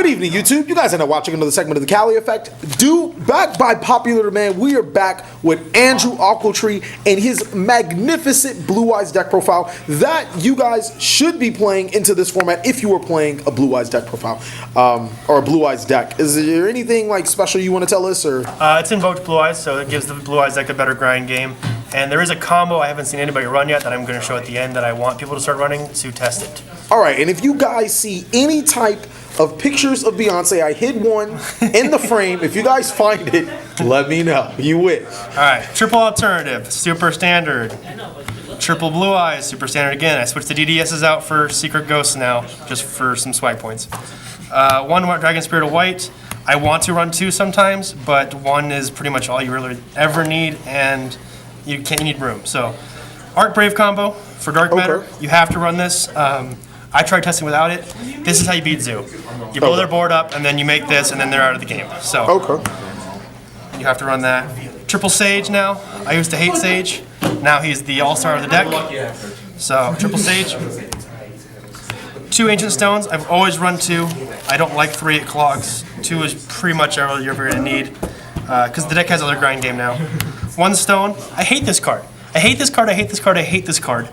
Good evening, YouTube. You guys are now watching another segment of the TheCaliEffect. Back by popular demand, we are back with Andrew Ocheltree and his magnificent Blue Eyes deck profile that you guys should be playing into this format if you were playing a Blue Eyes deck profile or a Blue Eyes deck. Is there anything like special you want to tell us? Or it's Invoked Blue Eyes, so it gives the Blue Eyes deck a better grind game. And there is a combo I haven't seen anybody run yet that I'm going to show at the end that I want people to start running to test it. All right, and if you guys see any type of pictures of Beyonce, I hid one in the frame. If you guys find it, let me know. You win. All right, triple alternative, super standard. Triple Blue Eyes, super standard again. I switched the DDSs out for Secret Ghosts now, just for some swag points. One Dragon Spirit of White. I want to run two sometimes, but one is pretty much all you really ever need, and you need room. So, Arc Brave combo for Dark Matter. You have to run this. I tried testing without it. This is how you beat Zoo. You blow their board up, and then you make this, and then they're out of the game. So you have to run that. Triple Sage now. I used to hate Sage. Now he's the all-star of the deck. So Triple Sage. Two Ancient Stones. I've always run two. I don't like three, it clogs. Two is pretty much all you're ever going to need because the deck has other grind game now. One Stone. I hate this card. I hate this card. I hate this card. I hate this card.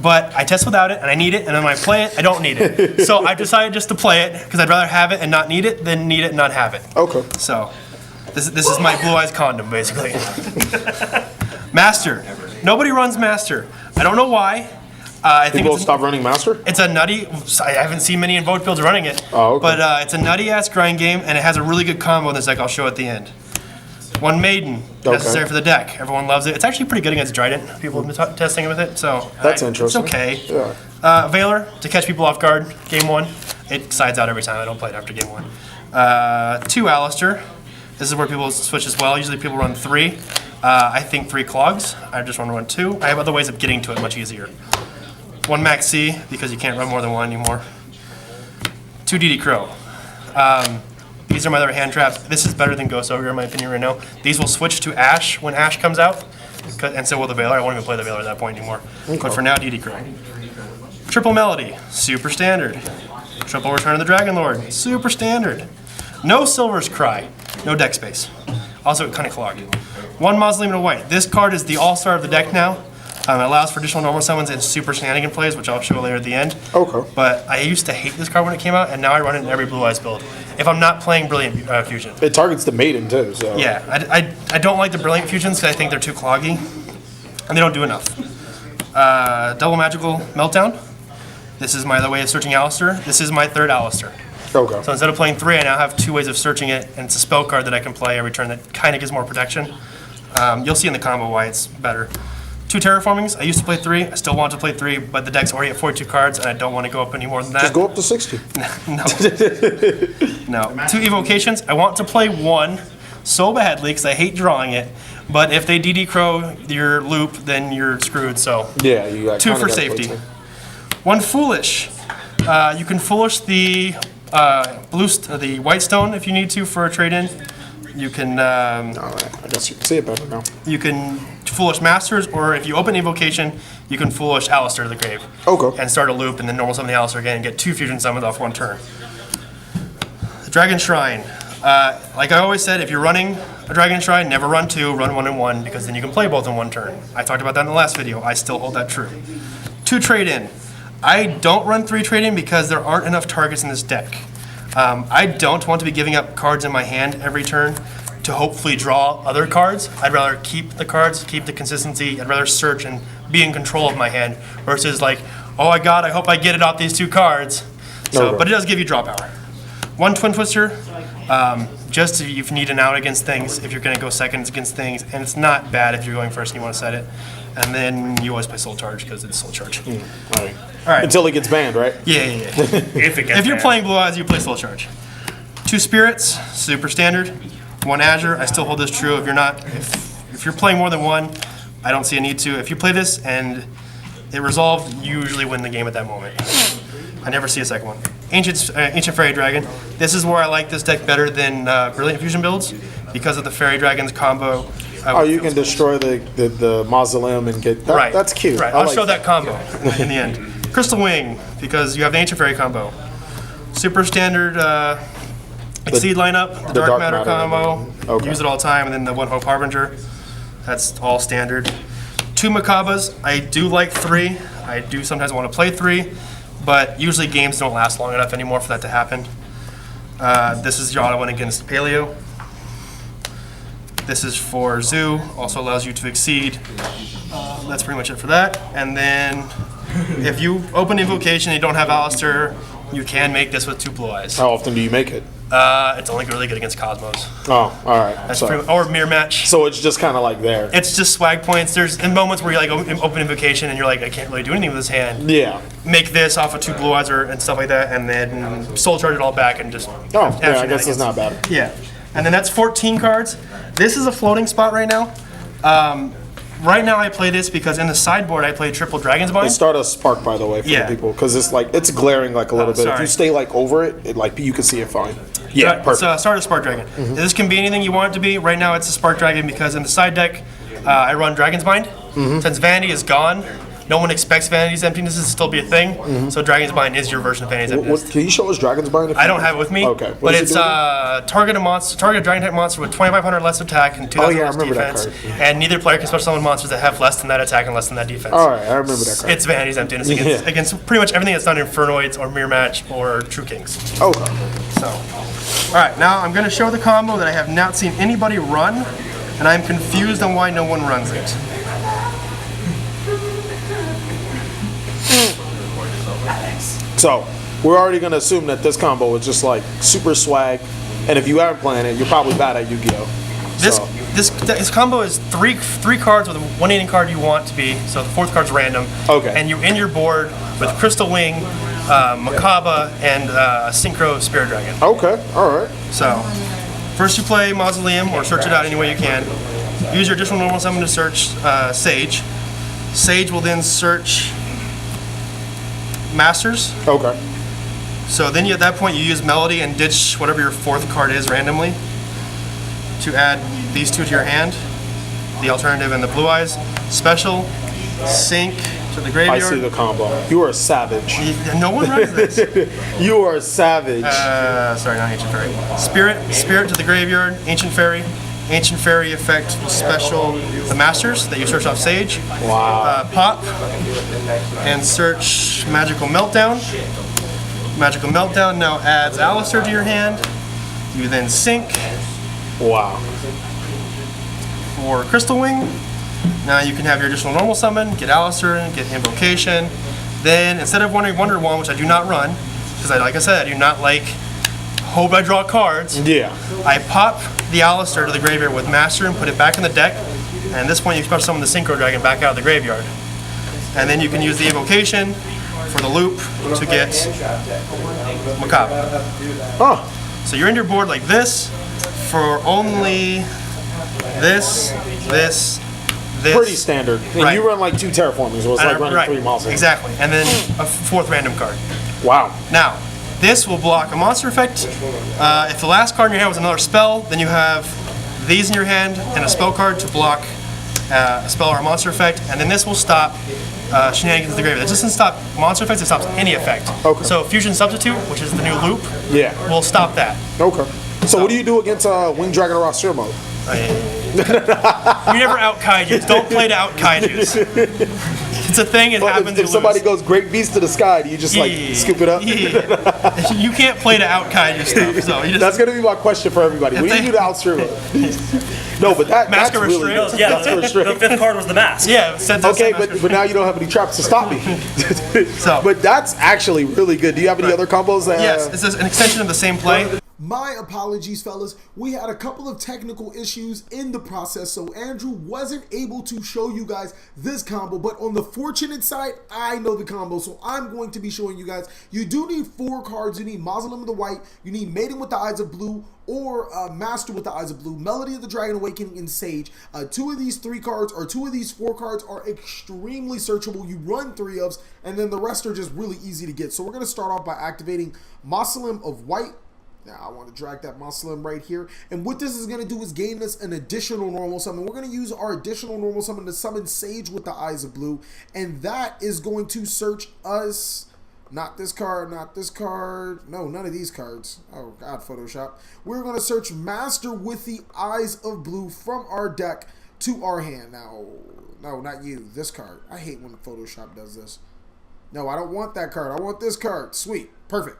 But I test without it, and I need it, and then when I play it, I don't need it. So I decided just to play it, because I'd rather have it and not need it than need it and not have it. Okay. So this is my Blue Eyes condom, basically. Master. Nobody runs Master. I don't know why. I think people stop running Master? It's a nutty, I haven't seen many Invoked builds running it. Oh, okay. But it's a nutty-ass grind game, and it has a really good combo in this deck I'll show at the end. One Maiden, necessary for the deck. Everyone loves it. It's actually pretty good against Trident. People have been testing it with it, so that's interesting. It's okay. Yeah. Veiler, to catch people off guard, game one. It sides out every time. I don't play it after game one. Two Alistair. This is where people switch as well. Usually people run three. I think three clogs. I just want to run two. I have other ways of getting to it much easier. One Max C, because you can't run more than one anymore. Two DD Crow. These are my other hand traps. This is better than Ghost Ogre in my opinion right now. These will switch to Ash when Ash comes out, and so will the Veiler. I won't even play the Veiler at that point anymore. Okay. But for now, DD Crow. Triple Melody, super standard. Triple Return of the Dragon Lord, super standard. No Silver's Cry, no deck space. Also kind of clogged. One Mausoleum of White. This card is the all-star of the deck now. It allows for additional normal summons and super shenanigan plays, which I'll show later at the end. Okay. But I used to hate this card when it came out, and now I run it in every Blue Eyes build. If I'm not playing Brilliant Fusion. It targets the Maiden, too. So. Yeah, I don't like the Brilliant Fusions because I think they're too cloggy, and they don't do enough. Double Magical Meltdown. This is my other way of searching Alistair. This is my third Alistair. Okay. So instead of playing three, I now have two ways of searching it, and it's a spell card that I can play every turn that kind of gives more protection. You'll see in the combo why it's better. Two Terraformings. I used to play three. I still want to play three, but the deck's already at 42 cards, and I don't want to go up any more than that. Just go up to 60. No. Two Evocations. I want to play one so badly because I hate drawing it, but if they DD Crow your loop, then you're screwed, so yeah, you got two for safety. One Foolish. You can Foolish the the White Stone if you need to for a trade-in. You can. I guess you can see it better now. You can Foolish Masters, or if you open Evocation, you can Foolish Alistair to the grave. Okay. And start a loop, and then normal summon the Alistair again, and get two fusion summons off one turn. The Dragon Shrine. Like I always said, if you're running a Dragon Shrine, never run two, run one and one, because then you can play both in one turn. I talked about that in the last video. I still hold that true. Two trade-in. I don't run three trade-in because there aren't enough targets in this deck. I don't want to be giving up cards in my hand every turn to hopefully draw other cards. I'd rather keep the cards, keep the consistency. I'd rather search and be in control of my hand versus like, oh my god, I hope I get it off these two cards. So, but it does give you draw power. One Twin Twister, just if you need an out against things, if you're going to go seconds against things, and it's not bad if you're going first and you want to set it. And then you always play Soul Charge because it's Soul Charge. All right. Until it gets banned, right? Yeah. If you're playing Blue Eyes, you play Soul Charge. Two Spirits, super standard. One Azure, I still hold this true. If you're not, if you're playing more than one, I don't see a need to. If you play this and it resolved, you usually win the game at that moment. I never see a second one. Ancient Fairy Dragon. This is where I like this deck better than Brilliant Fusion builds because of the Fairy Dragons combo. You can destroy the mausoleum and get that. Right. That's cute. Right. I'll show that combo in the end. Crystal Wing, because you have the Ancient Fairy combo. Super standard Exceed lineup, the Dark Matter combo, Okay. use it all the time, and then the One Hope Harbinger. That's all standard. 2 Macabas. I do like 3. I do sometimes want to play 3, but usually games don't last long enough anymore for that to happen. This is your auto win against Paleo. This is for Zoo, also allows you to exceed. That's pretty much it for that. And then if you open Invocation and you don't have Alistair, you can make this with 2 Blue Eyes. How often do you make it? It's only really good against Cosmos. Oh, all right. That's or Mirror Match. So it's just kind of like there. It's just swag points. There's in moments where you like open Invocation and you're like, I can't really do anything with this hand. Yeah. Make this off of 2 Blue Eyes and stuff like that, and then Soul Charge it all back and just. Oh, yeah, I guess it's not bad. Yeah. And then that's 14 cards. This is a floating spot right now. Right now I play this because in the sideboard I play triple Dragon's Bind. Start a spark, by the way, for the people, because it's glaring like a little bit. If sorry. you stay like over it, like you can see it fine. Yeah, perfect. So start a Spark Dragon. This can be anything you want it to be. Right now it's a Spark Dragon because in the side deck I run Dragon's Bind. Since Vanity is gone, no one expects Vanity's Emptinesses to still be a thing. So Dragon's Bind is your version of Vanity's Emptiness. Can you show us Dragon's Bind? I don't have it with me. Okay. But it's target a Dragon type monster with 2,500 less attack and 2,000 less defense. And neither player can special summon monsters that have less than that attack and less than that defense. All right, I remember that card. It's Vanity's Emptiness against pretty much everything that's not Infernoids or Mirror Match or True Kings. Oh. So, all right, now I'm going to show the combo that I have not seen anybody run, and I'm confused on why no one runs it. So, we're already going to assume that this combo is just like super swag, and if you aren't playing it, you're probably bad at Yu-Gi-Oh! This combo is three cards with one eating card you want to be, so the 4th card's random. Okay. And you're in your board with Crystal Wing, Makaba, and Synchro Spirit Dragon. Okay, alright. So, first you play Mausoleum, or search it out any way you can. Use your additional normal summon to search Sage. Sage will then search Masters. Okay. So then at that point you use Melody and ditch whatever your 4th card is randomly to add these 2 to your hand, the alternative and the Blue Eyes. Special, Sync to the graveyard. I see the combo. You are a savage. No one runs this. You are a savage. Sorry, not Ancient Fairy. Spirit to the graveyard, Ancient Fairy effect, special, the Masters that you search off Sage. Wow. Pop, and search Magical Meltdown. Magical Meltdown now adds Alistair to your hand. You then sync. Wow. For Crystal Wing. Now you can have your additional normal summon, get Alistair in, get Invocation. Then instead of Wonder Wand, which I do not run, because like I said, I do not like hope I draw cards. Yeah. I pop the Alistair to the graveyard with Master and put it back in the deck. And at this point you special summon the Synchro Dragon back out of the graveyard. And then you can use the Invocation for the loop to get Macabre. Huh. So you're in your board like this for only this. Pretty standard. And Right. you run like 2 terraformings, so it's like running 3 monsters. Exactly. And then a 4th random card. Wow. Now, this will block a monster effect. If the last card in your hand was another spell, then you have these in your hand and a spell card to block a spell or a monster effect. And then this will stop shenanigans in the graveyard. It doesn't stop monster effects, it stops any effect. Okay. So Fusion Substitute, which is the new loop, will stop that. Okay. So what do you do against Winged Dragon or Austere mode? You never out kaijus. Don't play to out kaijus. It's a thing. It happens. If somebody goes Great Beast to the sky, do you just like scoop it up? Yeah. You can't play to out kaiju stuff. So you just, that's gonna be my question for everybody. What do you do to Austere mode? No, but that's really Restraint. good. Yeah, That's the restraint. 5th card was the mask. yeah. Okay, but now you don't have any traps to stop me. So- but that's actually really good. Do you have any other combos that? Yes, it's an extension of the same play. My apologies, fellas. We had a couple of technical issues in the process, so Andrew wasn't able to show you guys this combo. But on the fortunate side, I know the combo, so I'm going to be showing you guys. You do need 4 cards. You need Mausoleum of the White, you need Maiden with the Eyes of Blue, or Master with the Eyes of Blue, Melody of the Dragon Awakening, and Sage. 2 of these 3 cards, or 2 of these 4 cards are extremely searchable. You run 3 ofs, and then the rest are just really easy to get. So we're going to start off by activating Mausoleum of White. Now, I want to drag that Mausoleum right here. And what this is going to do is gain us an additional normal summon. We're going to use our additional normal summon to summon Sage with the Eyes of Blue. And that is going to search us Not this card, not this card. No, none of these cards. Oh, God, Photoshop. We're going to search Master with the Eyes of Blue from our deck to our hand. Now, no, not you. This card. I hate when Photoshop does this. No, I don't want that card. I want this card. Sweet. Perfect.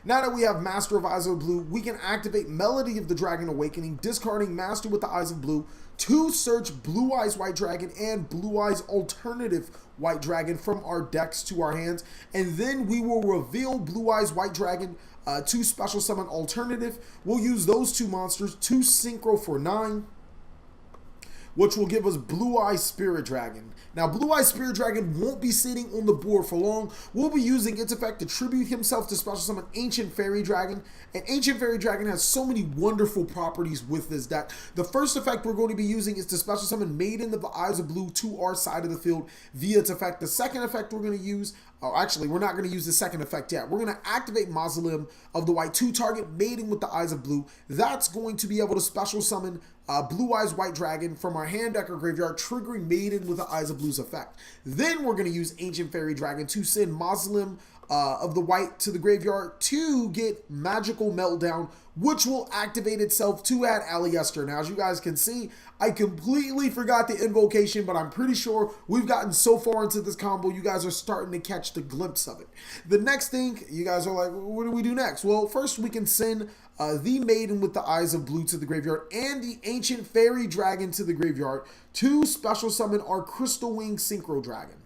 Now that we have Master of Eyes of Blue, we can activate Melody of the Dragon Awakening, discarding Master with the Eyes of Blue to search Blue Eyes White Dragon and Blue Eyes Alternative White Dragon from our decks to our hands. And then we will reveal Blue Eyes White Dragon to special summon Alternative. We'll use those two monsters to synchro for 9. Which will give us Blue Eye Spirit Dragon. Now, Blue Eye Spirit Dragon won't be sitting on the board for long. We'll be using its effect to tribute himself to special summon Ancient Fairy Dragon. And Ancient Fairy Dragon has so many wonderful properties with this deck. The first effect we're going to be using is to special summon Maiden of the Eyes of Blue to our side of the field via its effect. The second effect we're going to use, actually, we're not going to use the second effect yet. We're going to activate Mausoleum of the White to target Maiden with the Eyes of Blue. That's going to be able to special summon Blue Eyes White Dragon from our hand, deck, or graveyard, triggering Maiden with the Eyes of Blue's effect. Then we're going to use Ancient Fairy Dragon to send Mausoleum of the White to the graveyard to get Magical Meltdown, which will activate itself to add Aliester. Now, as you guys can see, I completely forgot the invocation, but I'm pretty sure we've gotten so far into this combo, you guys are starting to catch the glimpse of it. The next thing, you guys are like, what do we do next? Well, first we can send the Maiden with the Eyes of Blue to the graveyard and the Ancient Fairy Dragon to the graveyard to special summon our Crystal Wing Synchro Dragon.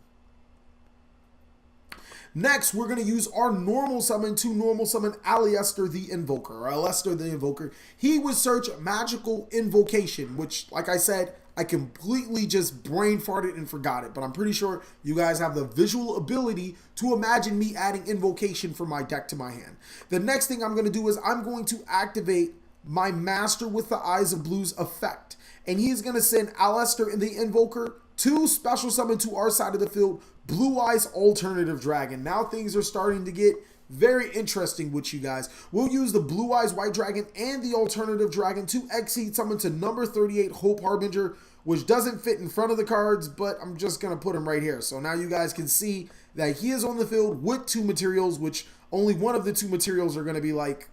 Next, we're going to use our normal summon to normal summon Aliester the Invoker, or Aliester the Invoker. He would search Magical Invocation, which, like I said, I completely just brain farted and forgot it, but I'm pretty sure you guys have the visual ability to imagine me adding Invocation from my deck to my hand. The next thing I'm going to do is I'm going to activate my Master with the Eyes of Blue's effect, and he's going to send Aliester the Invoker to special summon to our side of the field Blue Eyes Alternative Dragon. Now things are starting to get very interesting with you guys. We'll use the Blue Eyes White Dragon and the Alternative Dragon to exceed summon to number 38 Hope Harbinger, which doesn't fit in front of the cards, but I'm just going to put him right here. So now you guys can see that he is on the field with 2 materials, which only one of the 2 materials are going to be like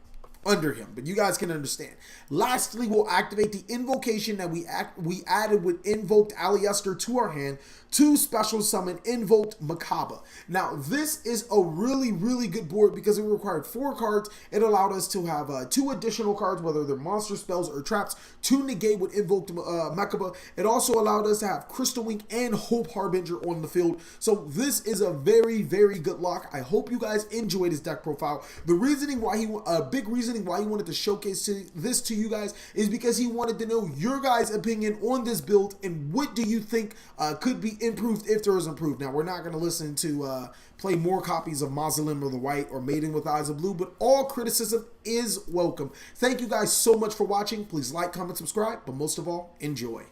under him, but you guys can understand. Lastly, we'll activate the invocation that we added with Invoked Aliester to our hand to special summon Invoked Macabre. Now, this is a really, really good board because it required 4 cards. It allowed us to have 2 additional cards, whether they're monster spells or traps, to negate with Invoked Macabre. It also allowed us to have Crystal Wing and Hope Harbinger on the field. So this is a very, very good lock. I hope you guys enjoyed his deck profile. The reasoning why big reasoning why he wanted to showcase this to you guys is because he wanted to know your guys' opinion on this build and what do you think could be improved if there is improved. Now, we're not going to listen to play more copies of Mausoleum of the White or Maiden with Eyes of Blue, but all criticism is welcome. Thank you guys so much for watching. Please like, comment, subscribe, but most of all, enjoy.